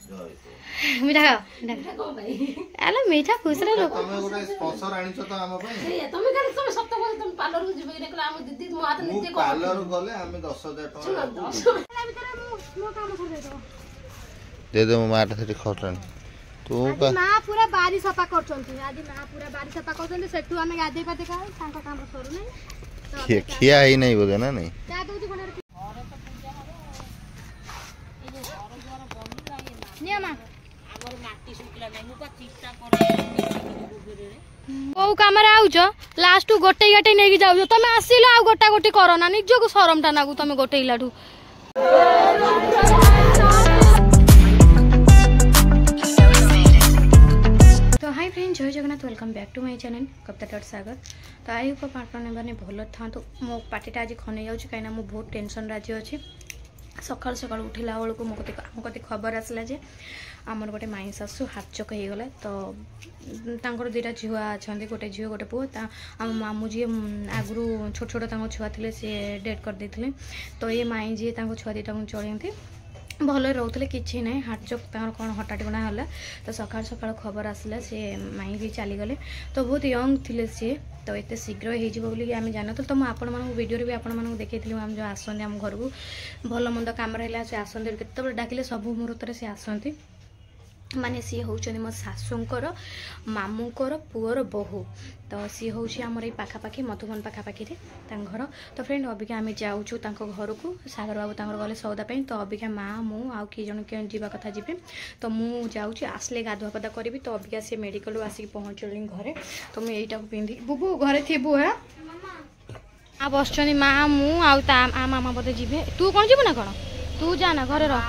मीठा खाओ अरे मीठा खुश रह लोग तमे गोटे स्पॉन्सर आनिछ त हम पई तमे काले तमे सत्य बोल तमे पार्लर को जिबे ने कला हम दीदी मो हाथ नित्य को पार्लर गले हम 10000 टका दे दे मो माटा से खटन तू का ना पूरा बारी सफा करछंती आज ना पूरा बारी सफा करछंती सेठू हमें गादे पाते का तांका काम करू नै खिया ही नहीं बोले ना नहीं क्या दोती कोन नियमा हमर माटी सुकिला नै मु का चिट्टा करे ओ कामरा आउछ लास्ट गोटे गाटे नेकी जाउ तमे आसीलो आ गोटा गोटी करो ना निजो को शरमटा नागु तमे गोटे इलाठू तो हाय फ्रेंड्स जय Jagannath welcome back to my channel Kavita dot Sagar तो आई होप पार्टनर ने भल था तो मो पार्टीटा आज खने जाऊँ कहीं मु बहुत टेंशन राज्य अच्छी सकाल सकाल उठला बेलू मो कति खबर आसला जे आमर गोटे माई शाशु हाथ चक हो गला तो तांकर दुईटा झुआ अच्छा गोटे झील गोटे पुओ आम मामू जी आगु छोट छोट छुआ थे सी डेथ कर देते तो ये माई जी छुआ दुईटा चलती भल रोते कि ना हार्ट चोक कौन हटाट गुणा है तो सकाल सकाल खबर आसला सी माई भी चलीगले तो बहुत यंग थे सी तो ये शीघ्र हो आम जान तो मुझे आपण वीडियो भी आपण देखी आम जो आसती आम घर को भल मंद कम रहा से आसती केत डाकिले सब मुहूर्त से आसती माने सी होउछन मो सासूंकर मामूंकर पुअर बहु तो सी होउछि हमर ए पाखापाखी मधुबन पाखापाखी रे घर तो फ्रेंड अबिका आम जाऊँ घर को सागर बाबू तांकर गले सौदा पे तो अबिका माँ मु आउ कि जन के जीवा कथा जीवे तो मु जाऊँ आसले गाधुआ पाधा करी तो अबिका से मेडिकल आसिक पहुँचली घरे तो मुझे यहीटा पिंधि बुबू घरे थीबू है आ बस माँ मु आ मामा बोधे जीवे तू कौन जीवु ना कौन तू जाना घरे रह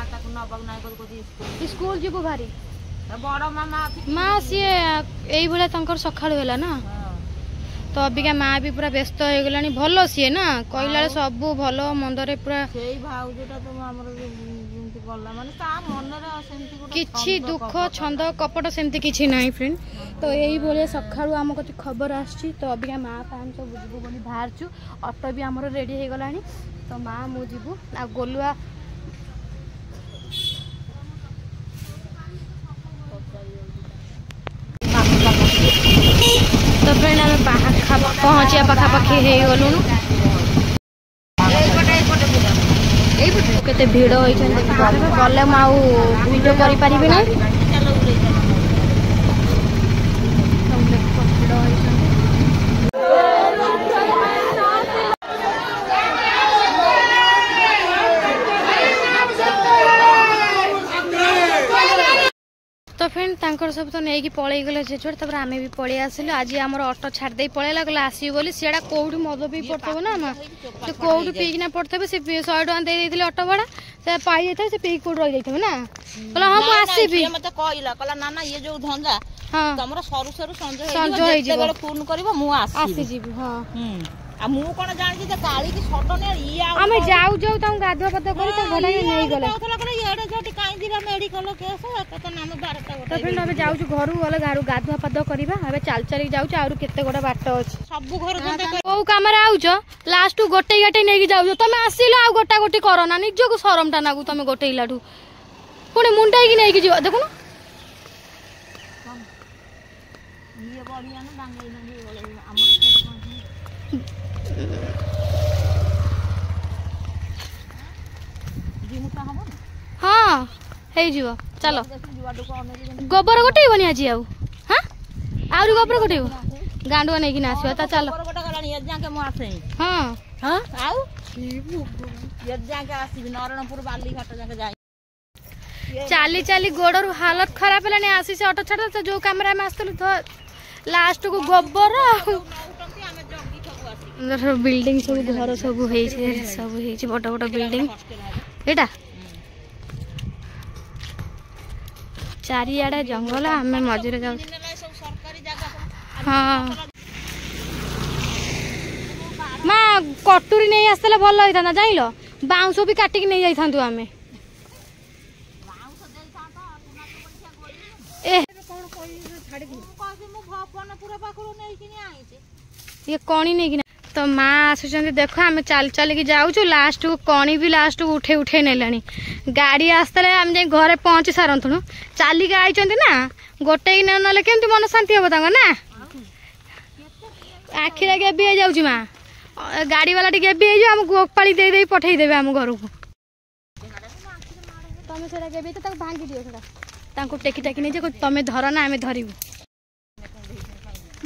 स्कूल जीवु भारी बड़ मामा माँ सी यही भाया सकाल है ना तो अबिका माँ भी पूरा व्यस्त हो गला भल सी ना कहला सब भल मंदरे पूरा किछि दुख छंद कपट सेमती किछि नहीं फ्रेंड तो यही भाया सका आम कति खबर आसी तो अबिका माँ पान सब बुझबू बोली बाहरचु ऑटो भी आमर रेडी हो गला तो माँ मु जीवु आ गोलुआ तो फ्रेंड आम पहुँचा पाखापाखि हो गलु केते भिड़ होइछन गले माउ वीडियो करि परिबि ना तो फ्रेंड तांकर सब तो नहीं पलि गले जे छोड़ तब आम भी पलि आसिलु आज आम ऑटो छाड़ी पलैला गला आसो बोली सीटा कौटी मद पी पड़े ना माँ तो कौटी पीकिना पड़े से 100 टका दे ऑटो भाड़ा से पाई जाए से पीक कौट रही जाए ना कहला हाँ मुझे आसबि मते कहला कहला ना ना ये जो धंदा हाँ तमरा सरू सरू संजय हो जेते फोन करबो मु आसी जीव हां आ मु कोन जानि जे काली की सटो ने ई आमे जाऊ जाऊ ता गाधुआ पता करी तो घोड़ा नहीं गले कहला कहला येडे जोटी काई दिबा मेडिकल केस त नाम 12टा तो फिर अबे जाऊ घर गले गारू गाधुआ पता करबा अबे चाल चाली जाऊ आरो केते गोटा बाट अछि सब घर जंते ओ कामरा आउछ लास्ट गोटे गाटे नेकी जाऊ तमे आसीलो आ गोटा गोटी करो ना निजो को शरमटा नागु तमे गोटे इलाठू पुणी मुंडाई की नेकी जीव देखुन ये बढ़िया ना डांगे हमर हाँ हे जीव चलो गोबर गोटे बनी आज आउ हाँ आउरी गोबर गोटे गांडुआ नहीं किना आसीबा ता चलो गोबर गोटा गलानी ये जाके मु आसे हाँ हां आउ ये जाके आसीबी नारायणपुर बाली घाट जाके जाई चाली चाली गोड़र हालत खराब है आसी से ऑटो छाड़ तो जो कैमरा में आसलु तो लास्ट को गोबर बिल्डिंग सब घर सब बड़ बड़ बिल्डिंग एटा चारिआडे जंगल आम मझे जाऊ हाँ माँ कटुरी नहीं आसला भल होता जाइल बाउंस भी काटिक नहीं जाइथांतु आमे ये कणी नहीं तो माँ आसुचंदी देख आम चल चल के जाऊँ लास्ट को कणी भी लास्ट को उठे उठे नेलानी गाड़ी आसते आम जाए घरे पहुँची सारूँ चलिक आई ना गोटे ना केमती मन शांति हम ना आखिरे गेबी हो जाऊँ माँ गाड़ी वाला टी गेबी हो आम गोपाली दे पठेदेवे आम घर को तुम से गेबी तो भांगी दियो से टेकी टेकी नहीं तुम धर ना आम धरबू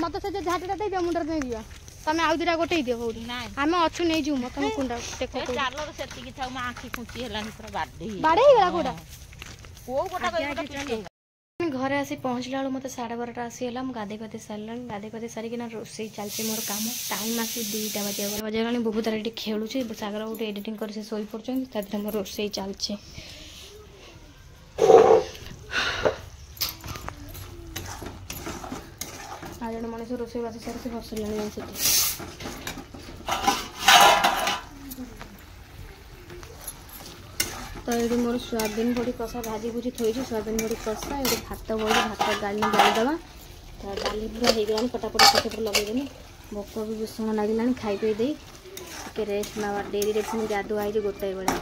मत से झाटा दे दियो मुंडर में दियो तुम आउ दुटा गोटे दियो कौटी आम अच्छु नहीं जीव तुम कुंडा टेक बाड़े घर आसी पहुँचला बेलू मत 12:30 आसीगला मुझे गाधे पाधे सारा गाधे पाधे सारिकिना रोसे चलती मोर काम टाइम आसी 2टा बजे बुबू तार ये खेलुँ सागर गोटे एडिटिंग कर शोई पड़े मोर रोसे चलती आज जन मनीष रोसे बास सारी से बसला तो ये मोर सोयाबीन बड़ी कषा भाजी भूजी थोड़ी सोयाबीन बड़ी कषा ये भात बड़ी भात डाली डालीदवा तो डाली पूरा हो गला पटापट पटे लगेदेनी भोक भी भीषण लगे खाई पी दे रेस्ट ना डेरी पुणी गाधुआ आई 1 बेला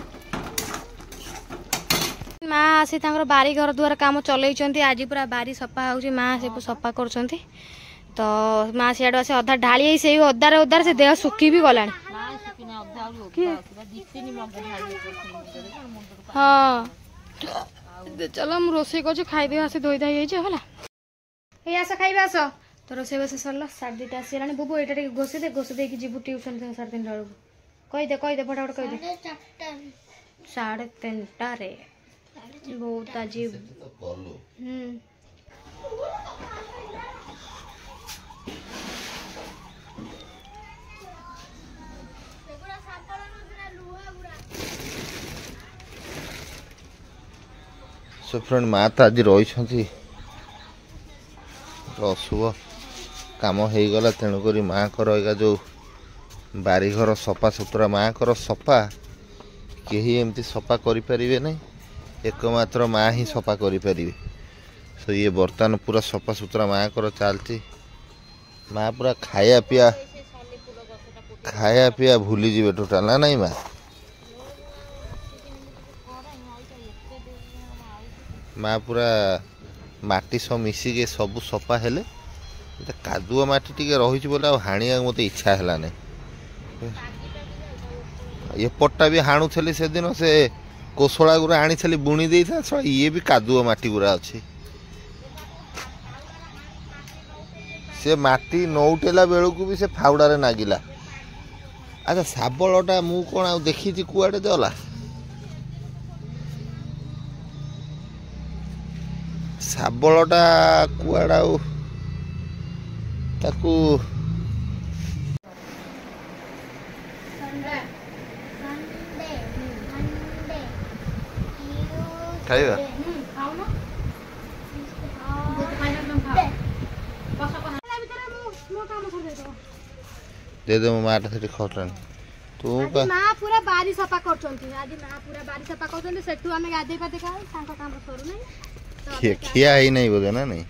माँ आसी बारी घर द्वार काम चलई आज पूरा बारी सफा हो माँ से सफा कर तो माँ सियाड़ आसे अधा ढाली से ओदार ओदार से देह सुखी भी गला हाँ चलो मुझे रोसे कर खाई आसे धोई धाई है ये आस खाइबा आस तो रोसे बस सरला 2:30 आसला बुबू ये घोषी दे जीवु ट्यूशन 3:30 बेलू कहीदे फटाफट कहीदे 3:30 बहुत आज सो फ्रेंड माँ तो आज रही अशुभ कम हो गला तेणुक माँ को जो बारीघर सफा सुतरा माँ को सफा कहीं एमती सफा करें ना एकमात्र माँ ही सफा करें सो ये बर्तमान पूरा सफा सुतरा माँ को चलती माँ पूरा खाया पिया भूली जी टोटाल ना नहीं माँ माँ पूरा माटी सब मिसिके सब सफा हेले कादुआ माटी टी रही बोले हाणिया मत इच्छा है ना ये पट्टा भी हाणुली से दिन से कोसला गुरा आनी बुणी दे था ये भी कादुआ माटी गुरा अच्छी से माटी नौटेला बेलू भी से फाउड़ारे नागिला अच्छा शाबलटा मु कौन आ देखी कुआड़े देला शाबलटा कुआड़ा ताकू खाइबा दे दे मो माटा से खाउछन तू का मां पूरा बारी सफा करछंती आज मां पूरा बारी सफा करछंती सेठू हमें गाधे पाते का तांका काम करू नहीं खिया ही नहीं बोले ना नहीं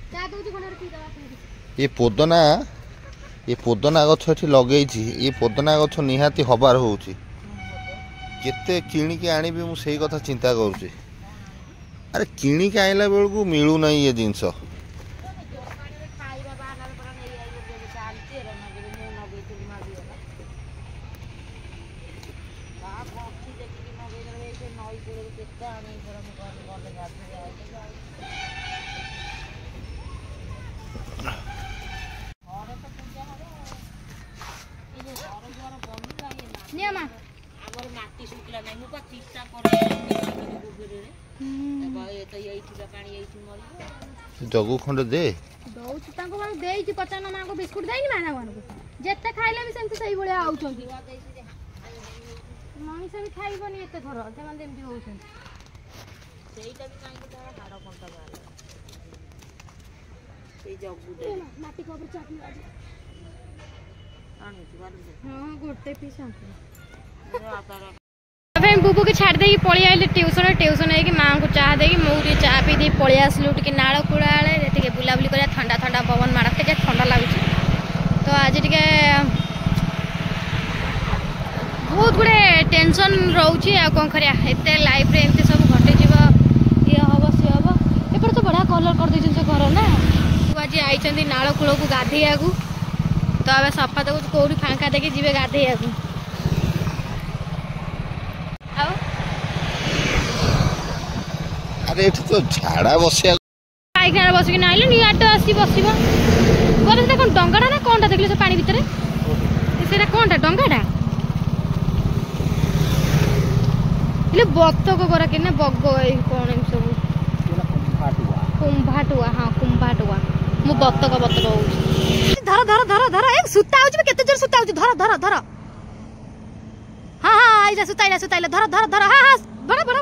ये पोदना गछ एठी लगे ये पोदना गछ निहाती हबार होउची केते किणी आनी भी मु सही कथा चिंता करूची अरे किणी के आइला बेल को मिलू नहीं ये जिंस नियमा हमर माटी सुखला नै मुका चिस्ता करे गोबरे रे तो एठी पानी एठी मरी जगु खंड दे दउची ताको माने देई पचा ना माको बिस्कुट देइनी माना मानको जेते खाइले भी सेंती सही बळे आउचंती मामी से भी खाइबनी एते थर ते माने एमती होउछन सेईटा भी काई के तारा हाड़ कोंटा बाले सेई जगु दे माटी को ऊपर चाटनी आज आनी बालू हां गोटे पीस बुबू के छाड़ देगी पलि आइले ट्यूशन है माँ को चाह देगी मुझे चाह पी दी पलि आसलु टे नाड़ कूड़ा आड़े बुलाबुली कर ठंडा ठंडा पवन मार टे ठंडा लगुच तो आज टे बहुत गुड़े टेंशन रोचे आ कौन करिया एते लाइफ रे एमती सब घटे जीव ये हम सी हम एपटे तो बढ़िया कलर कर दे से घर ना आज आई नाल कूल को गाधेया तो आम सफा तो कौटी फांका देखिए जी गाधेया अरे एठी तो झाड़ा बसिया पाइखाना बसिक ना आइल आट आसी बस गले कौन डंगाटा ना कौन देखिले से पानी भितर से कौन डंगाटा बतक गरा कि बग कौन सब कुंभाटुआ हाँ कुंभाटुआ मु बतक बतक धर धर धर धर एक सुता होची केते जोर सुता होची धर धर धर हां हां आइला सुताइला सुताइला धर धर धर हां हां बड़ा बड़ा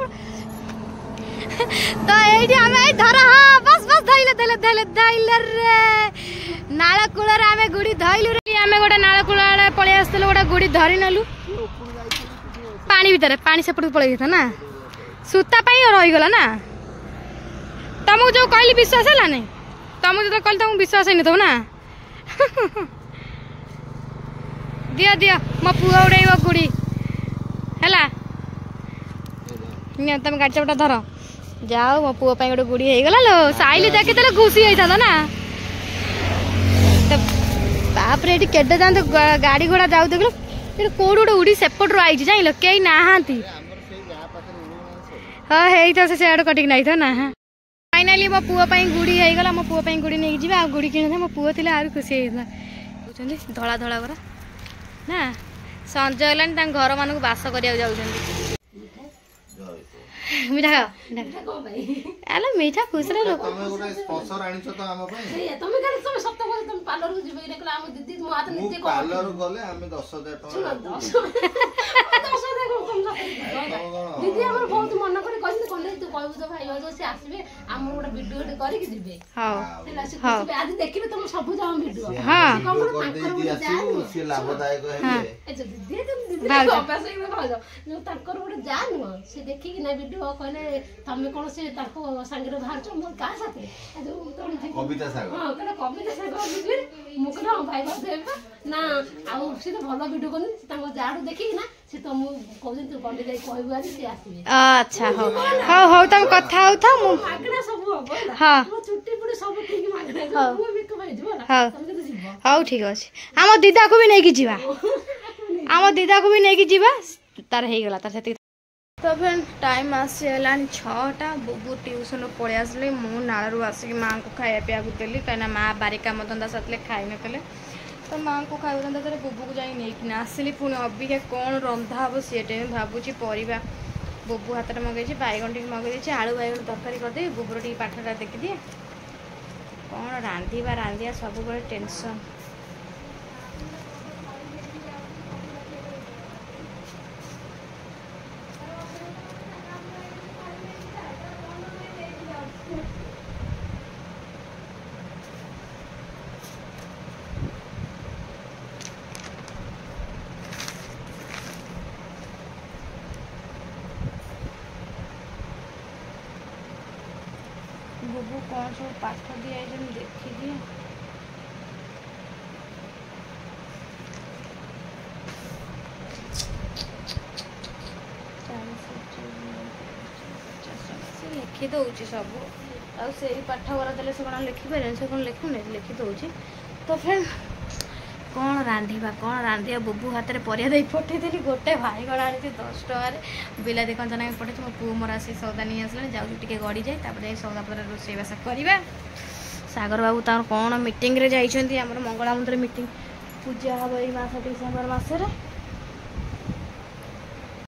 तो एठी हमें धर हां बस बस धइले धइले धइले धइले रे नाला कुळा रे हमें गुडी धइलु रे हमें गोटा नाला कुळा रे पळे आस्तले गोटा गुडी धरि नलु पानी भीतर पानी सेपट पड़े था ना सूता रही गला ना तुमको जो कहली विश्वास है नहीं तुमको जो कहली तुमको विश्वास नहीं थो ना दिया दिया मो पुआ उड़े गुड़ी है तुम गाड़ी चपटा धर जाओ मो पुआ गोटे गुड़ी हो गला लो साइल जाके तो घुसी जाता ना बाप रे केटे जाते गाड़ी घोड़ा जाऊ देख कौड़ गोटे उड़ी सेपट आई जान कई ना हाँ है से आड़ कटिक नहीं था ना फाइनाली मो पुआ गुड़ी हो गला मो पुआ गुड़ी नहीं जी गुड़ी किणी मो पुआ थी आहुरी खुशी होता धला धला करा ना संज है घर मानक बास करा मीठा खाओ अरे मीठा खुश रे लोक तमे गोटे स्पॉन्सर आनिछ तो हम पई तमे करे तमे सत्य बोल तमे पार्लर को जिबे रे हम दीदी मो हाथ नीचे को पार्लर गले हमें 10,000 टका 10,000 दीदी हमर बहुत मन करे कहले कहले तू कहबो तो भाई जो से आसीबे हम गोटे वीडियो करी के दिबे हां आज देखिबे तुम सब जाम वीडियो हां दीदी आसी से लाभदायक है ए दीदी तुम दीदी पैसे में भाग जो तकर गोटे जान से देखि कि ना वीडियो कहले तमे कोन से ताको संगे बाहर छ मोर का साथे कविता सागर हां कहले कविता सागर दिबे मुकरा भाई बाप देबे ना आउ से तो भलो वीडियो कोन ताको जाडू देखि ना से तो मु कहू तू कंडे जाई कहबो आरी से आसीबे अच्छा हो हो हो तुम कथा हो था मु मागना सब हो हां छुट्टी पुडी सब ठीक मागना मु भी कमाई दिबो ना तमे तो जिवो हां ठीक अछि हम दीदा को भी नहीं की जीवा हम दीदा को भी नहीं की जीवा तार हे गला तार से तो फ्रेंड टाइम आसगलानी 6टा बुबू ट्यूशन पड़े आसले मु नालू आसिक माँ को खाया पिया देली कहीं माँ बारी काम धंदा साथी खाई नଥିଲେ तो माँ को खाया धंदा सारे बुबू को जाई नहीं आसली पुणी अबिका कौन रंधा हम सी टाइम भावुची परिवा बुबू हाथ में मगेची बैगन टी मगेदी आलू बैगन तरकारी करदे बुबूर टी पाठटा देखिदिए कौन रांधिया सब टेंशन बुबू कौन सब पाठ दिया देखी दिए लिखी दौर सब आई पाठ गुरा देले से कौन लिखिपारे से कौन लिखुने लिखी दौर तो फ्रेंड कौन रांधिया बुबू हाथ में परिया दे पठेदी गोटे भाई गड़ा आनी 10 टकर बिलाती कंचना पठे मो पु मोर आसी सौदा नहीं आसला जाऊँ गड़ी जाए सौदा पत्र रोषेईबास करवा सागर बाबू तार कौन मीटिंग रे जाइछन्ती हमर मंगला मंदिर मीटिंग पूजा हम एई मास डिसेम्बर मास रे